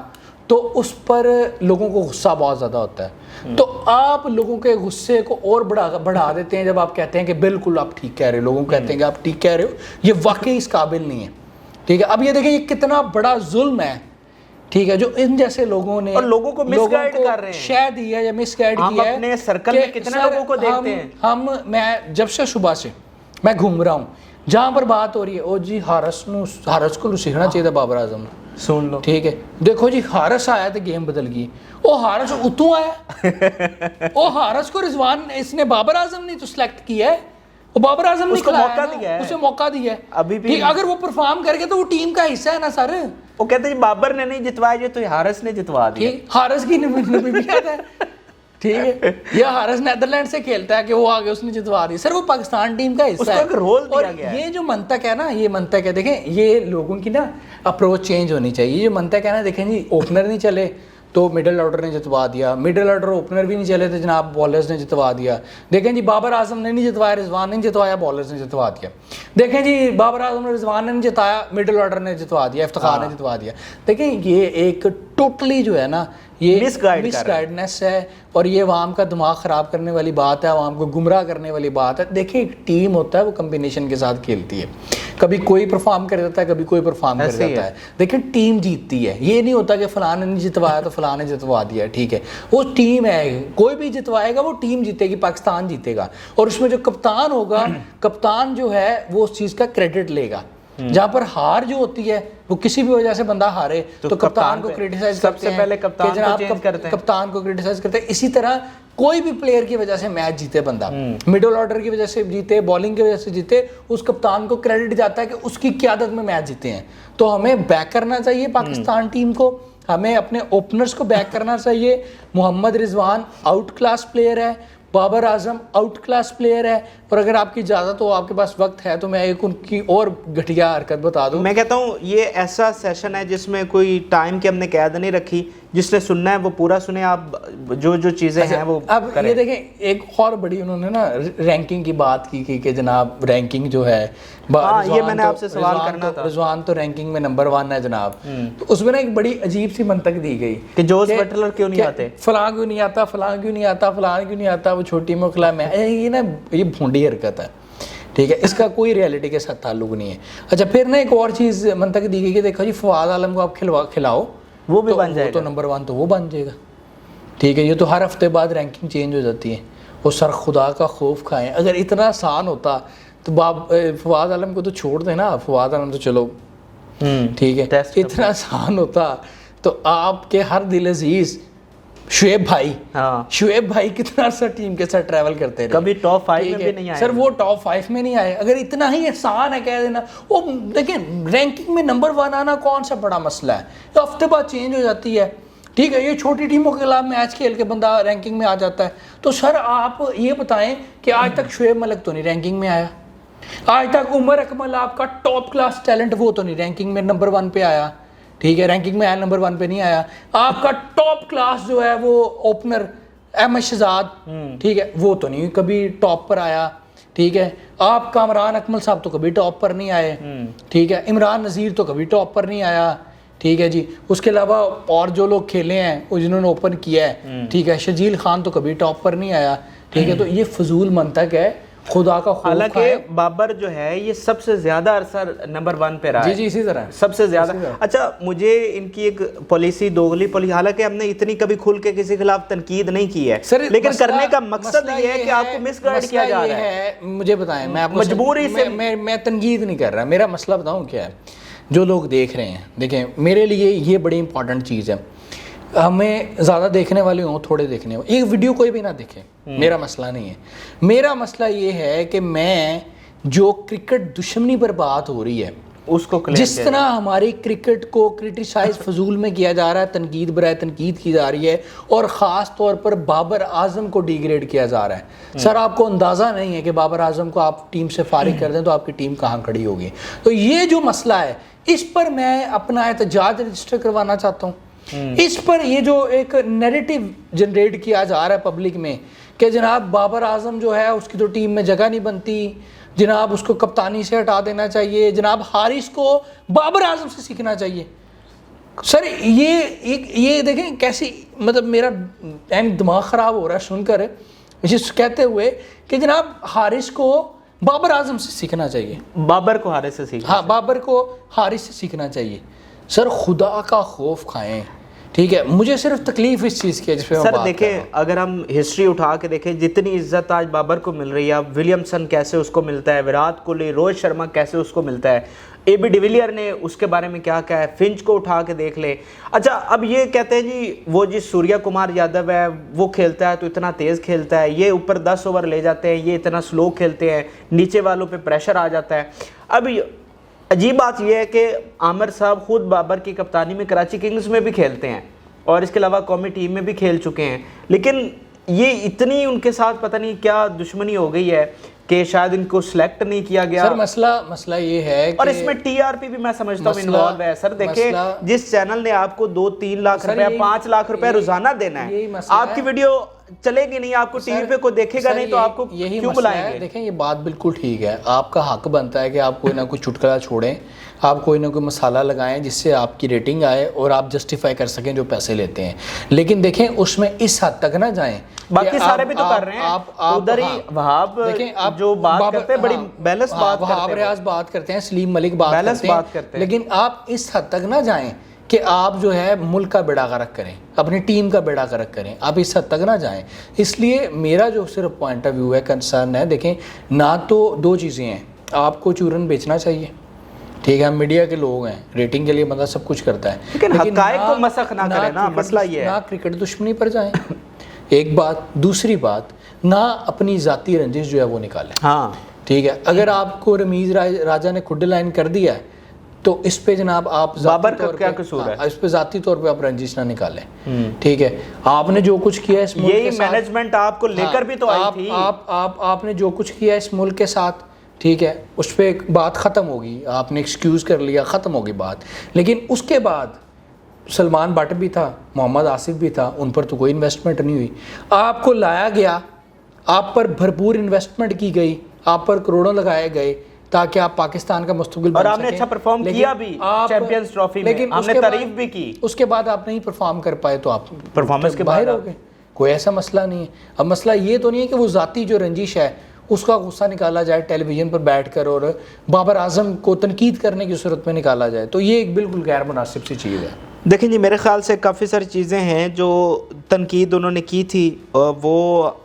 तो उस पर लोगों को गुस्सा बहुत ज़्यादा होता है। तो आप लोगों के गुस्से को और बढ़ा देते हैं जब आप कहते हैं कि बिल्कुल आप ठीक कह रहे हो, लोगों को कहते हैं कि आप ठीक कह रहे हो, ये वाकई इस काबिल नहीं है, ठीक है। अब ये देखें ये कितना बड़ा जुल्म है, ठीक है, जो इन जैसे लोगों ने और लोगों को मिसगाइड कर रहे हैं, शायद दिया या मिसगाइड किया है। अपने सर्कल में कितने लोगों को देखते हैं मैं जब से सुबह से मैं घूम रहा हूँ, जहाँ पर बात हो रही है, ओ जी हारस को सीखना चाहिए था बाबर आजम, सुन लो, ठीक है। देखो जी हारस आया तो गेम बदल गई, ओ हारस उतू आया ओ हारस को रिजवान इसने बाबर आजम ने तो सिलेक्ट किया है, वो बाबर आजम ने मौका दिया है, उसे मौका दिया है अभी भी। अगर वो परफॉर्म करके तो वो टीम का हिस्सा है ना सर। वो कहते हैं बाबर ने नहीं जितवाया, ये तो हारस ने जितवा दिया, हारस की नबीयत है, ठीक है। ये हारस नीदरलैंड से खेलता है कि वो आगे उसने जितवा दी, सर वो पाकिस्तान टीम का हिस्सा है, रोल दिया गया है। ये जो मंतक है ना, ये मंतक है, देखें ये लोगों की ना अप्रोच चेंज होनी चाहिए। ये जो मंतक है ना, देखें जी ओपनर नहीं चले तो मिडिल ऑर्डर ने जितवा दिया, मिडिल ऑर्डर ओपनर भी नहीं चले तो जनाब बॉलर्स ने जितवा दिया। देखें जी बाबर आजम ने नहीं जितवाया, रिजवान ने जितवाया, बॉलर्स ने जितवा दिया। देखें जी बाबर आजम ने रिजवान ने नहीं जिताया, मिडिल ऑर्डर ने जितवा दिया, इफ्तिखार ने जितवा दिया। देखें ये एक टोटली जो है ना ये मिसगाइडनेस है, और ये अवाम का दिमाग ख़राब करने वाली बात है, अवाम को गुमराह करने वाली बात है। देखिए एक टीम होता है, वो कम्बिनेशन के साथ खेलती है, कभी कोई परफॉर्म कर देता है, कभी कोई परफॉर्म कर देता है। देखिए टीम जीतती है, ये नहीं होता कि फलाने ने जितवाया तो फलाने जितवा दिया, ठीक है। वो टीम है, कोई भी जितवाएगा वो टीम जीतेगी, पाकिस्तान जीतेगा, और उसमें जो कप्तान होगा, कप्तान जो है वो उस चीज़ का क्रेडिट लेगा, जहां पर हार जो होती है वो किसी भी वजह से बंदा हारे तो कप्तान को क्रिटिसाइज करते हैं, सबसे पहले कप्तान को चेंज करते हैं, कप्तान को क्रिटिसाइज करते हैं। इसी तरह कोई भी प्लेयर की वजह से मैच जीते बंदा, मिडिल ऑर्डर की वजह से जीते, बॉलिंग की वजह से जीते, उस कप्तान को क्रेडिट जाता है कि उसकी क़यादत में मैच जीते हैं। तो हमें बैक करना चाहिए पाकिस्तान टीम को, हमें अपने ओपनर्स को बैक करना चाहिए। Mohammad Rizwan out class player है, Babar Azam out class player है, और अगर आपकी इजाज़त हो, आपके पास वक्त है, तो मैं एक उनकी और घटिया हरकत बता दूं। मैं कहता हूँ ये ऐसा सेशन है जिसमें कोई टाइम की हमने कैद नहीं रखी, जिसने सुनना है वो पूरा सुने, आप जो जो चीज़ें हैं वो अब करें। ये देखें, एक और बड़ी उन्होंने ना रैंकिंग की बात की कि जनाब रैंकिंग जो है, हाँ, ये मैंने आपसे सवाल करना था। रिजवान तो रैंकिंग में नंबर 1 है जनाब, तो उसमें ना एक बड़ी अजीब सी मंतक दी गई कि जोस बटलर क्यों नहीं आते, फलां क्यों नहीं आता, फलां क्यों नहीं आता, फलां क्यों नहीं आता, वो छोटी में खिला में, ये ना ये भूंडी हरकत है, ठीक है, इसका कोई रियलिटी के साथ ताल्लुक नहीं है। अच्छा, फिर ना एक और चीज़ मंतक दी गई कि देखो जी फवाद आलम को आप खिलाओ वो भी बन जाएगा, तो नंबर 1 तो वो बन जाएगा, ठीक है। ये तो हर हफ्ते बाद रैंकिंग चेंज हो जाती है, वो सर खुदा का खौफ खाएं। अगर इतना आसान होता तो फवाद आलम को तो छोड़ देना, फवाद आलम तो चलो ठीक है, इतना आसान होता तो आपके हर दिल अजीज शुएब भाई, हाँ, शुएब भाई कितना अर्सा टीम के साथ ट्रैवल करते रहे, कभी टॉप 5 में भी नहीं आए सर, वो टॉप 5 में नहीं आए। अगर इतना ही आसान है कह देना, वो देखिए रैंकिंग में नंबर 1 आना कौन सा बड़ा मसला है, हफ्ते बाद चेंज हो जाती है, ठीक है। ये छोटी टीमों के खिलाफ मैच खेल के बंदा रैंकिंग में आ जाता है। तो सर आप ये बताएं कि आज तक शुएब मलिक तो नहीं रैंकिंग में आया, आज तक उमर अकमल आपका टॉप क्लास टैलेंट वो तो नहीं रैंकिंग में नंबर 1 पे आया, ठीक है, रैंकिंग में आया, नंबर 1 पे नहीं आया। आपका टॉप क्लास जो है वो ओपनर अहमद शहजाद, ठीक है, वो तो नहीं कभी टॉप पर आया, ठीक है। आप कामरान अकमल साहब तो कभी टॉप पर नहीं आए, ठीक है। इमरान नज़ीर तो कभी टॉप पर नहीं आया, ठीक है जी। उसके अलावा और जो लोग खेले हैं जिन्होंने ओपन किया है, ठीक है, शजील खान तो कभी टॉप पर नहीं आया, ठीक है। तो ये फजूल मंतक है, खुदा का खौफ। हालांकि बाबर जो है ये सबसे ज्यादा अरसा नंबर 1 पे रहा है, जी इसी तरह सबसे ज्यादा। अच्छा, मुझे इनकी एक पॉलिसी, दोगली पॉलिसी, हालांकि हमने इतनी कभी खुल के किसी के खिलाफ तनकीद नहीं की है, लेकिन करने का मकसद ये है कि आपको मिसगाइड किया जा रहा है। मुझे बताएं, मैं आपको मजबूरी से मैं तनकीद नहीं कर रहा, मेरा मसला बताऊं क्या है। जो लोग देख रहे हैं, देखें, मेरे लिए ये बड़ी इंपॉर्टेंट चीज़ है, हमें ज़्यादा देखने वाले हों थोड़े देखने हो, एक वीडियो कोई भी ना देखे, मेरा मसला नहीं है। मेरा मसला ये है कि मैं जो क्रिकेट दुश्मनी पर बात हो रही है उसको जिस तरह हमारी क्रिकेट को क्रिटिसाइज फजूल में किया जा रहा है, तनकीद बराए तनकीद की जा रही है, और ख़ास तौर पर बाबर आजम को डिग्रेड किया जा रहा है। सर आपको अंदाज़ा नहीं है कि बाबर आजम को आप टीम से फारिग कर दें तो आपकी टीम कहाँ खड़ी होगी। तो ये जो मसला है, इस पर मैं अपना एहतजाज रजिस्टर करवाना चाहता हूँ। इस पर ये जो एक नैरेटिव जनरेट किया जा रहा है पब्लिक में कि जनाब बाबर आजम जो है उसकी तो टीम में जगह नहीं बनती, जनाब उसको कप्तानी से हटा देना चाहिए, जनाब हारिस को बाबर आजम से सीखना चाहिए। सर ये देखें कैसी, मतलब मेरा दिमाग ख़राब हो रहा है सुनकर जिस कहते हुए कि जनाब हारिस को बाबर आजम से सीखना चाहिए, बाबर को हारिस से सीखना, हाँ, बाबर को हारिस से सीखना चाहिए। सर खुदा का खौफ खाएं, ठीक है। मुझे सिर्फ तकलीफ इस चीज़ की है जिसपे सर देखें, अगर हम हिस्ट्री उठा के देखें, जितनी इज्जत आज बाबर को मिल रही है, विलियमसन कैसे उसको मिलता है, विराट कोहली, रोहित शर्मा कैसे उसको मिलता है, AB डिविलियर ने उसके बारे में क्या कहा है, फिंच को उठा के देख ले। अच्छा, अब ये कहते हैं जी वो जी सूर्या कुमार यादव है वो खेलता है तो इतना तेज़ खेलता है, ये ऊपर 10 ओवर ले जाते हैं, ये इतना स्लो खेलते हैं, नीचे वालों पे प्रेशर आ जाता है। अब अजीब बात यह है कि आमिर साहब खुद बाबर की कप्तानी में कराची किंग्स में भी खेलते हैं और इसके अलावा कौमी टीम में भी खेल चुके हैं, लेकिन ये इतनी उनके साथ पता नहीं क्या दुश्मनी हो गई है कि शायद इनको सिलेक्ट नहीं किया गया। सर मसला ये है और इसमें TRP भी मैं समझता हूँ इन्वॉल्व है। सर देखिए, जिस चैनल ने आपको 2-3 लाख रुपया 5 लाख रुपया रोजाना देना है, आपकी वीडियो चलेगी नहीं, आपको टीवी पे कोई देखेगा नहीं, तो आपको क्यों बुलाएंगे? देखें, ये बात बिल्कुल ठीक है, आपका हक बनता है कि आप कोई ना कोई चुटकुला छोड़ें, आप कोई ना कोई मसाला लगाएं जिससे आपकी रेटिंग आए और आप जस्टिफाई कर सकें जो पैसे लेते हैं। लेकिन देखें उसमें इस हद तक ना जाएं, बाकी सारे भी तो कर रहे हैं, आप उधर ही वहाब देखें, आप जो बात करते हैं बड़ी बैलेंस बात करते हैं, वहाब रियाज बात करते हैं, सलीम मलिक बात करते हैं, लेकिन आप इस हद तक ना जाएं कि आप जो है मुल्क का बेड़ा गर्क करें, अपनी टीम का बेड़ा गर्क करें, आप इस हद तक ना जाएं। इसलिए मेरा जो सिर्फ पॉइंट ऑफ व्यू है, कंसर्न है, देखें ना तो 2 चीज़ें हैं, आपको चूरन बेचना चाहिए, ठीक है, हम मीडिया के लोग हैं, रेटिंग के लिए बंदा सब कुछ करता है, लेकिन हक़ाइक़ को मसख ना करें ना, मसला ये है ना क्रिकेट दुश्मनी पर जाएं। एक बात, दूसरी बात, ना अपनी जाती रंजिश जो है वो निकालें। हाँ ठीक है, अगर आपको रमीज राजा ने खुद लाइन कर दिया है तो इस पे जनाब आप बाबर का क्या कसूर है? इस पे जाती तौर पे आप रंजिश ना निकालें। ठीक है, आपने जो कुछ किया इस मुल्क यही के साथ, मैनेजमेंट आपको लेकर भी तो आई थी। आपने जो कुछ किया इस मुल्क के साथ, ठीक है, उस पर एक बात ख़त्म होगी, आपने एक्सक्यूज़ कर लिया, ख़त्म होगी बात। लेकिन उसके बाद सलमान भट्ट भी था, मोहम्मद आसिफ भी था, उन पर तो कोई इन्वेस्टमेंट नहीं हुई। आपको लाया गया, आप पर भरपूर इन्वेस्टमेंट की गई, आप पर करोड़ों लगाए गए ताकि आप पाकिस्तान का मुस्तकबिल और आपने अच्छा परफॉर्म किया भी चैंपियंस ट्रॉफी में, हमने तारीफ भी की। उसके बाद आप नहीं परफॉर्म कर पाए तो आप परफॉर्मेंस के बाहर हो गए। कोई ऐसा मसला नहीं है। अब मसला ये तो नहीं है कि वो ज़ाती जो रंजिश है उसका गुस्सा निकाला जाए टेलीविज़न पर बैठकर और बाबर आजम को तनकीद करने की सूरत में निकाला जाए, तो ये एक बिल्कुल गैर मुनासिब सी चीज़ है। देखिए जी, मेरे ख़्याल से काफ़ी सारी चीज़ें हैं जो तनकीद उन्होंने की थी, और वो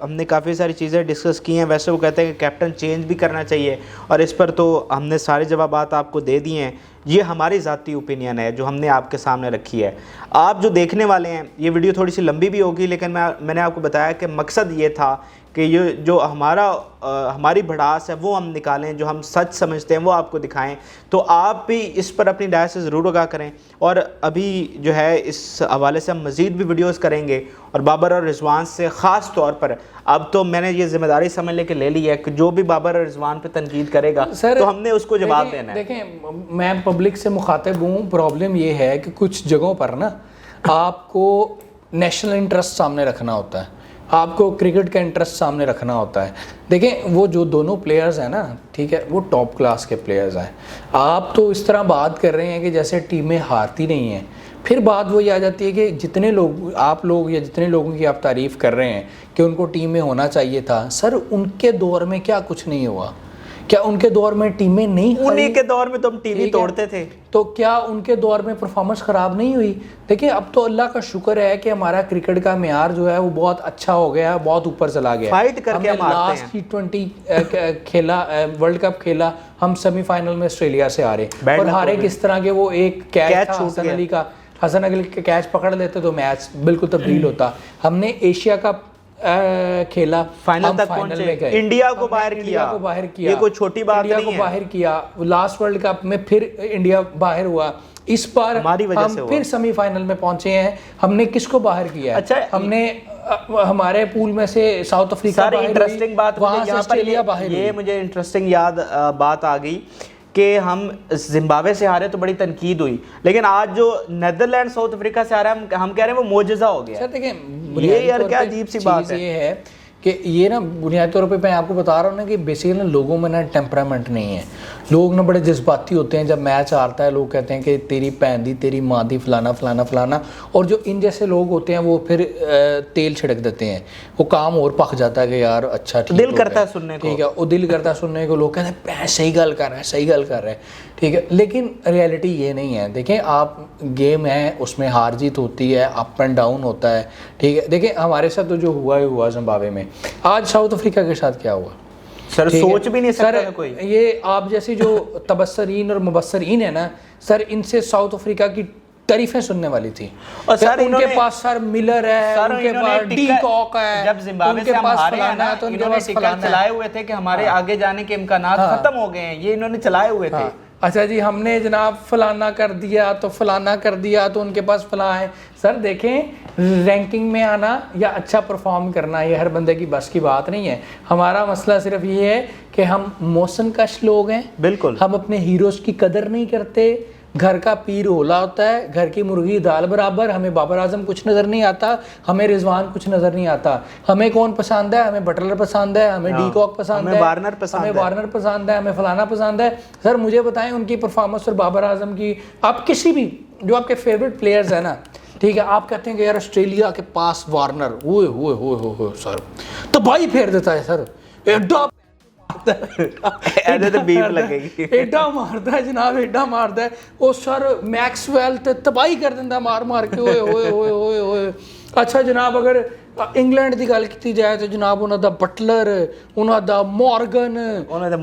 हमने काफ़ी सारी चीज़ें डिस्कस की हैं। वैसे वो कहते हैं कि कैप्टन चेंज भी करना चाहिए, और इस पर तो हमने सारे जवाबात आपको दे दिए हैं। ये हमारी ज़ाती ओपिनियन है जो हमने आपके सामने रखी है। आप जो देखने वाले हैं, ये वीडियो थोड़ी सी लंबी भी होगी, लेकिन मैंने आपको बताया कि मकसद ये था कि ये जो हमारी भड़ास है वो हम निकालें, जो हम सच समझते हैं वो आपको दिखाएं। तो आप भी इस पर अपनी राय से ज़रूर आगाह करें, और अभी जो है इस हवाले से हम मज़ीद भी वीडियोस करेंगे, और बाबर और रिजवान से ख़ास तौर पर अब तो मैंने ये जिम्मेदारी समझ लेके ले ली है कि जो भी बाबर और रिजवान पे तनकीद करेगा तो हमने उसको जवाब देना है। देखें, मैं पब्लिक से मुखातिब हूँ, प्रॉब्लम ये है कि कुछ जगहों पर ना आपको नेशनल इंटरेस्ट सामने रखना होता है, आपको क्रिकेट का इंटरेस्ट सामने रखना होता है। देखें, वो जो दोनों प्लेयर्स हैं ना, ठीक है, वो टॉप क्लास के प्लेयर्स हैं। आप तो इस तरह बात कर रहे हैं कि जैसे टीमें हारती नहीं हैं। फिर बात वही आ जाती है कि जितने लोग आप लोग या जितने लोगों की आप तारीफ़ कर रहे हैं कि उनको टीम में होना चाहिए था, सर उनके दौर में क्या कुछ नहीं हुआ? क्या उनके दौर में टीमें नहीं, उन्हीं के दौर में तो हम टीवी तोड़ते थे, तो क्या उनके दौर में परफॉर्मेंस ख़राब नहीं हुई? देखिए, अब तो अल्लाह का शुक्र है कि हमारा क्रिकेट का मेयार जो है वो बहुत अच्छा हो गया है, बहुत ऊपर चला गया। फाइट करके हम लास्ट T20 खेला, वर्ल्ड कप खेला, हम सेमीफाइनल में ऑस्ट्रेलिया से हारे, और हारे किस तरह के, वो एक कैच था हसन अली का, हसन अली का कैच पकड़ लेते तो मैच बिल्कुल तब्दील होता। हमने एशिया का खेला, फाइनल तक पहुंचे, इंडिया को बाहर किया, ये कोई छोटी बात नहीं है। इंडिया को बाहर किया, लास्ट वर्ल्ड कप में फिर इंडिया बाहर हुआ, इस बार हम फिर सेमीफाइनल में पहुंचे हैं। हमने किसको बाहर किया? अच्छा, हमने हमारे पूल में से साउथ अफ्रीका बाहर, इंटरेस्टिंग बात वहां से ऑस्ट्रेलिया बाहर। ये मुझे इंटरेस्टिंग बात आ गई कि हम जिम्बाब्वे से हारे तो बड़ी तनकीद हुई, लेकिन आज जो नेदरलैंड साउथ अफ्रीका से हारे हम कह रहे हैं वो मोजज़ा हो गया। सर देखिए, ये यार क्या अजीब सी बात है। ये है कि ये ना बुनियादी तौर पे मैं आपको बता रहा हूँ ना कि बेसिकली ना लोगों में ना टेम्परामेंट नहीं है। लोग ना बड़े जज्बाती होते हैं, जब मैच हारता है लोग कहते हैं कि तेरी भैन दी, तेरी माँ दी, फलाना फलाना फलाना, और जो इन जैसे लोग होते हैं वो फिर तेल छिड़क देते हैं, वो काम और पक जाता है कि यार अच्छा ठीक, दिल करता है सुनने को, ठीक है, वो दिल करता है सुनने को, लोग कहते हैं सही गल कर रहा है, सही गल कर रहा है, ठीक है, लेकिन रियलिटी ये नहीं है। देखें, आप गेम है, उसमें हार जीत होती है, अप एंड डाउन होता है, ठीक है। देखें, हमारे साथ तो जो हुआ ही हुआ जिम्बाब्वे में, आज साउथ अफ्रीका के साथ क्या हुआ सर, सोच भी नहीं सकता कोई। ये आप जैसी जो तबस्सरीन और मुबस्सरीन है ना सर, इनसे साउथ अफ्रीका की तारीफें सुनने वाली थी। और सर उनके पास सर मिलर है, उनके पास डी कॉक है, जब जिम्बाब्वे से हम हारे हैं ना, तो इन्होंने टिकट चलाए हुए थे कि हमारे आगे जाने के इम्कानात खत्म हो गए हैं, ये इन्होंने चलाए हुए थे। अच्छा जी, हमने जनाब फलाना कर दिया तो फलाना कर दिया तो उनके पास फला है। सर देखें, रैंकिंग में आना या अच्छा परफॉर्म करना ये हर बंदे की बस की बात नहीं है। हमारा मसला सिर्फ ये है कि हम मौसम कश लोग हैं, बिल्कुल, हम अपने हीरोज़ की कदर नहीं करते। घर का पीर होला होता है, घर की मुर्गी दाल बराबर। हमें बाबर आजम कुछ नज़र नहीं आता, हमें रिजवान कुछ नज़र नहीं आता। हमें कौन पसंद है? हमें बटलर पसंद है, हमें डी कॉक पसंद है, हमें वार्नर पसंद है, हमें फलाना पसंद है। सर मुझे बताएं उनकी परफॉर्मेंस और बाबर आजम की, आप किसी भी जो आपके फेवरेट प्लेयर्स हैं ना, ठीक है, आप कहते हैं कि यार ऑस्ट्रेलिया के पास वार्नर हो सर तो भाई फेर देता है सर, एडा एडा मारता है जनाब, एडा मारता है वो सर। मैक्सवेल ते तबाही कर देता मार मार के, ओए ओए ओए ओए ओए। अच्छा जनाब, अगर इंग्लैंड की गल की जाए तो जनाब उन्होंने बटलर, उन्होंने मॉर्गन,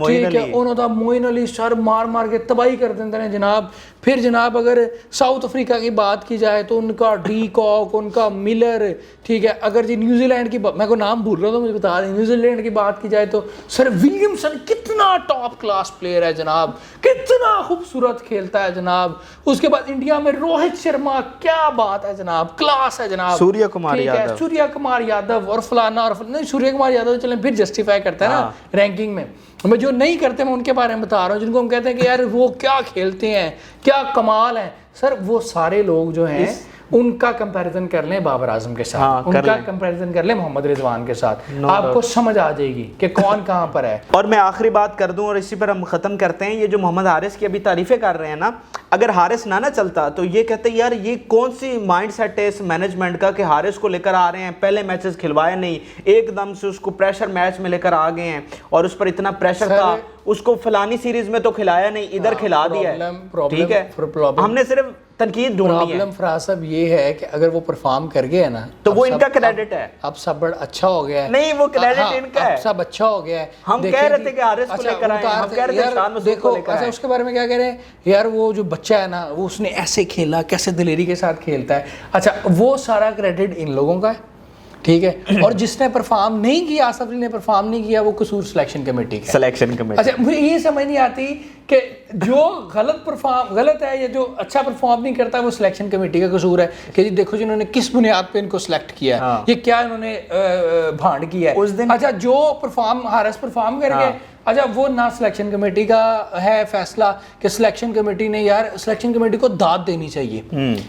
ठीक है, उन्होंने मोइन अली सर मार मार के तबाही कर देते हैं जनाब। फिर जनाब अगर साउथ अफ्रीका की बात की जाए तो उनका डी कॉक, उनका मिलर, ठीक है। अगर जी न्यूजीलैंड की मैं को नाम भूल रहा हूँ तो मुझे बता दें, न्यूजीलैंड की बात की जाए तो सर विलियमसन कितना टॉप क्लास प्लेयर है जनाब, कितना खूबसूरत खेलता है जनाब। उसके बाद इंडिया में रोहित शर्मा, क्या बात है जनाब, क्लास है जनाब। सूर्य कुमार यादव, सूर्य कुमार यादव और फलाना और नहीं, सूर्य कुमार यादव चले फिर जस्टिफाई करता है ना रैंकिंग में। मैं जो नहीं करते मैं उनके बारे में बता रहा हूँ, जिनको हम कहते हैं कि यार वो क्या खेलते हैं, क्या कमाल है। सर वो सारे लोग जो हैं उनका कंपैरिजन कर लें बाबर आजम के साथ, उनका कंपैरिजन कर लें मोहम्मद रिजवान के साथ, आपको समझ आ जाएगी कि कौन कहाँ पर है। और मैं आखिरी बात कर दूं और इसी पर हम ख़त्म करते हैं। ये जो मोहम्मद हारिस की अभी तारीफ़ें कर रहे हैं ना, अगर हारिस ना चलता तो ये कहते यार ये कौन सी माइंड सेट है इस मैनेजमेंट का कि हारिस को लेकर आ रहे हैं, पहले मैचेस खिलवाए नहीं, एकदम से उसको प्रेशर मैच में लेकर आ गए हैं और उस पर इतना प्रेशर था, उसको फलानी सीरीज में तो खिलाया नहीं, इधर खिला दिया है, ठीक है। हमने सिर्फ तनकीद ढूंढनी है। प्रॉब्लम फराज साहब ये है कि अगर वो परफॉर्म कर गए ना तो वो इनका क्रेडिट है। अब सब बड़ा अच्छा हो गया है, नहीं वो क्रेडिट इनका है, सब अच्छा हो गया है। हम कह रहे थे कि हारिस को लेकर आए, हम कह रहे थे शान मसूद को लेकर आए। अच्छा उसके बारे में क्या कह रहे हैं यार, वो जो बच्चा है ना वो उसने ऐसे खेला, कैसे दिलेरी के साथ खेलता है। अच्छा वो सारा क्रेडिट इन लोगों का है, ठीक है। और जिसने परफॉर्म नहीं किया, आसिफ अली ने परफॉर्म नहीं किया, वो कसूर सिलेक्शन कमेटी का, सिलेक्शन कमेटी। अच्छा मुझे ये समझ नहीं आती कि जो गलत है या जो अच्छा परफॉर्म नहीं करता वो सिलेक्शन कमेटी का कसूर है कि जी देखो जी इन्होंने किस बुनियाद पे इनको सिलेक्ट किया है, ये क्या इन्होंने भांड किया है उस दिन। अच्छा जो हारिस परफॉर्म कर गए, अच्छा वो ना सिलेक्शन कमेटी का है फैसला कि सिलेक्शन कमेटी ने, यार सिलेक्शन कमेटी को दाद देनी चाहिए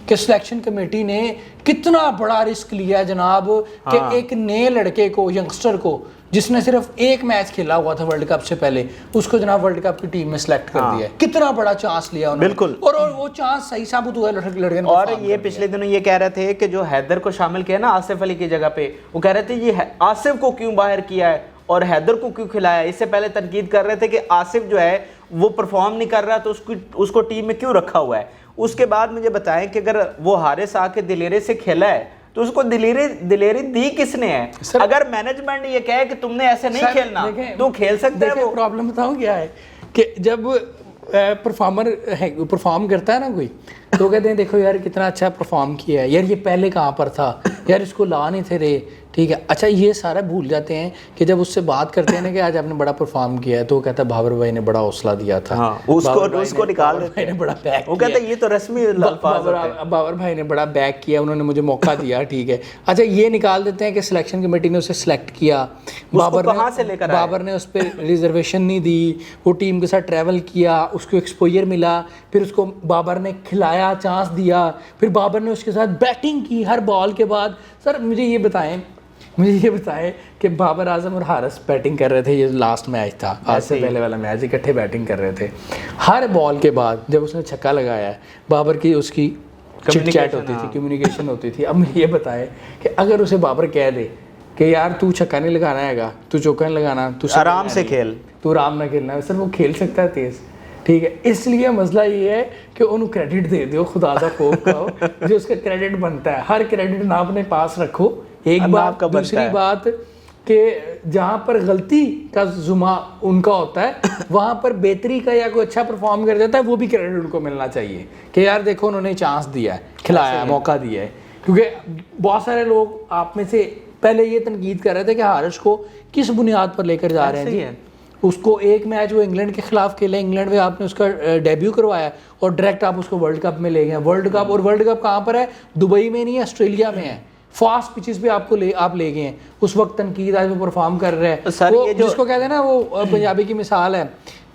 कि सिलेक्शन कमेटी ने कितना बड़ा रिस्क लिया जनाब कि एक नए लड़के को, यंगस्टर को, जिसने सिर्फ एक मैच खेला हुआ था वर्ल्ड कप से पहले, उसको जनाब वर्ल्ड कप की टीम में सिलेक्ट कर दिया है। कितना बड़ा चांस लिया उन्होंने, बिल्कुल। और वो चांस सही साबित हुआ लड़के ने। और ये पिछले दिनों ये कह रहे थे कि जो हैदर को शामिल किया ना आसिफ अली की जगह पे, वो कह रहे थे ये आसिफ को क्यों बाहर किया है और हैदर को क्यों खिलाया। इससे पहले तनकीद कर रहे थे कि आसिफ जो है वो परफॉर्म नहीं कर रहा तो उसको टीम में क्यों रखा हुआ है। उसके बाद मुझे बताएं कि अगर वो हारिस आके दिलेरे से खेला है तो उसको दिलेरी दी किसने है। अगर मैनेजमेंट ये कहे कि तुमने ऐसे नहीं खेलना तो खेल सकते हैं। वो प्रॉब्लम बताऊं क्या है कि जब परफॉर्म करता है ना कोई तो कहते हैं देखो यार कितना अच्छा परफॉर्म किया है, यार ये पहले कहाँ पर था, यार इसको ला नहीं थे रे, ठीक है। अच्छा ये सारा भूल जाते हैं कि जब उससे बात करते हैं ना कि आज आपने बड़ा परफॉर्म किया है तो वो कहता है बाबर भाई ने बड़ा हौसला दिया था। हाँ, उसको निकाल देते हैं, बड़ा बैक वो कहते हैं ये तो रस्मी अल्फाज है, बाबर भाई ने बड़ा बैक किया, उन्होंने मुझे मौका दिया, ठीक है। अच्छा ये निकाल देते हैं कि सिलेक्शन कमेटी ने उसे सिलेक्ट किया, बाबर ने उस पर रिजर्वेशन नहीं दी, वो टीम के साथ ट्रैवल किया, उसको एक्सपोजर मिला, फिर उसको बाबर ने खिलाया, चांस दिया, फिर बाबर ने उसके साथ बैटिंग की हर बॉल के बाद। सर मुझे ये बताएं कि बाबर आजम और हारिस बैटिंग कर रहे थे, ये लास्ट मैच था, आज से पहले वाला मैच, इकट्ठे बैटिंग कर रहे थे। हर बॉल के बाद जब उसने छक्का लगाया है, बाबर की उसकी चिट चैट होती थी, कम्युनिकेशन होती थी। अब मुझे ये बताएं कि अगर उसे बाबर कह दे कि यार तू छक्का नहीं लगाना हैगा, तू चौका नहीं लगाना, तू आराम से खेल, तू आराम ना खेलना, सर वो खेल सकता है तेज, ठीक है। इसलिए मसला ये है कि उन्हें क्रेडिट दे दो, खुदा दा खौफ खाओ, जो उसका क्रेडिट बनता है, हर क्रेडिट ना अपने पास रखो। एक बात, दूसरी बात कि जहाँ पर गलती का जुमा उनका होता है वहाँ पर बेहतरी का या कोई अच्छा परफॉर्म कर जाता है वो भी क्रेडिट उनको मिलना चाहिए कि यार देखो उन्होंने चांस दिया है, खिलाया, मौका दिया है। क्योंकि बहुत सारे लोग आप में से पहले ये तनकीद कर रहे थे कि हारिस को किस बुनियाद पर लेकर जा रहे हैं जी। उसको एक मैच वो इंग्लैंड के खिलाफ खेले, इंग्लैंड में आपने उसका डेब्यू करवाया और डायरेक्ट आप उसको वर्ल्ड कप में ले गए। वर्ल्ड कप कहाँ पर है? दुबई में नहीं है, ऑस्ट्रेलिया में है। फास्ट पिचेस पे आप ले गए हैं। उस वक्त तनकीद आज वो परफॉर्म कर रहे हैं। वो जिसको कहते हैं ना, वो पंजाबी की मिसाल है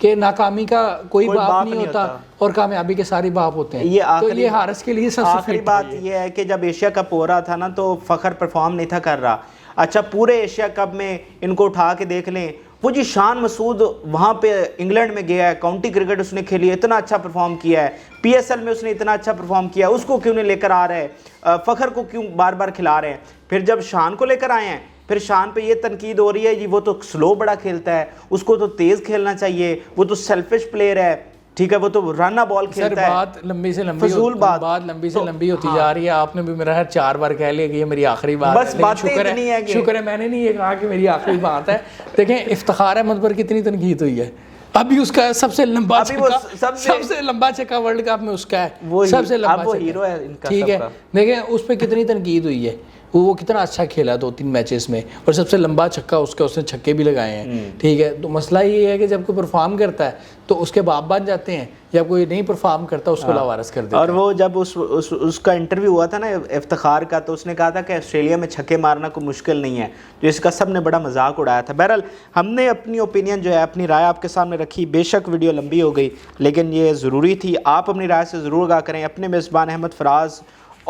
कि नाकामी का कोई बाप नहीं होता और कामयाबी के सारे बाप होते हैं। तो ये हारिस के लिए सबसे आखिरी बात ये है कि जब एशिया कप हो रहा था ना तो फखर परफॉर्म नहीं था कर रहा। अच्छा पूरे एशिया कप में इनको उठा के देख लें, वो जी शान मसूद वहाँ पे इंग्लैंड में गया है, काउंटी क्रिकेट उसने खेली, इतना अच्छा परफॉर्म किया है, पीएसएल में उसने इतना अच्छा परफॉर्म किया, उसको क्यों नहीं लेकर आ रहे हैं, फखर को क्यों बार बार खिला रहे हैं। फिर जब शान को लेकर आए हैं फिर शान पे ये तनकीद हो रही है जी वो तो स्लो बड़ा खेलता है, उसको तो तेज़ खेलना चाहिए, वो तो सेल्फिश प्लेयर है। ठीक है, वो तो राना बॉल सर खेलता है। बात लंबी से लंबी फजूल बात लंबी से तो, लंबी होती हाँ। जा रही है। आपने भी मेरा 4 बार कह लिया कि ये मेरी आखिरी बात बस है, लेकिन बातें इतनी है कि शुक्र है मैंने नहीं ये कहा कि मेरी आखिरी बात है। देखें इफ्तिखार अहमद पर कितनी तनकीद हुई है, अभी उसका सबसे लंबा छक्का, सबसे लंबा छक्का वर्ल्ड कप में उसका है, सबसे लंबा वो हीरो है इनका, ठीक है। देखें उस पर कितनी तनकीद हुई है, वो कितना अच्छा खेला 2-3 मैचेस में, और सबसे लंबा छक्का उसका, उसने छक्के भी लगाए हैं, ठीक है। तो मसला ये है कि जब कोई परफॉर्म करता है तो उसके बाप बन जाते हैं, जब कोई नहीं परफॉर्म करता उसको लावारिस कर देते हैं। और वो जब उसका इंटरव्यू हुआ था ना इफ्तिखार का, तो उसने कहा था कि ऑस्ट्रेलिया में छक्के मारना कोई मुश्किल नहीं है, जो इसका सब ने बड़ा मजाक उड़ाया था। बहरहाल हमने अपनी ओपिनियन जो है, अपनी राय आपके सामने रखी। बेशक वीडियो लंबी हो गई, लेकिन ये ज़रूरी थी। आप अपनी राय से ज़रूर आगाह करें। अपने मेज़बान अहमद फराज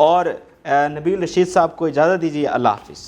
और नबील रशीद साहब को इजाज़त दीजिए। अल्लाह हाफिज़।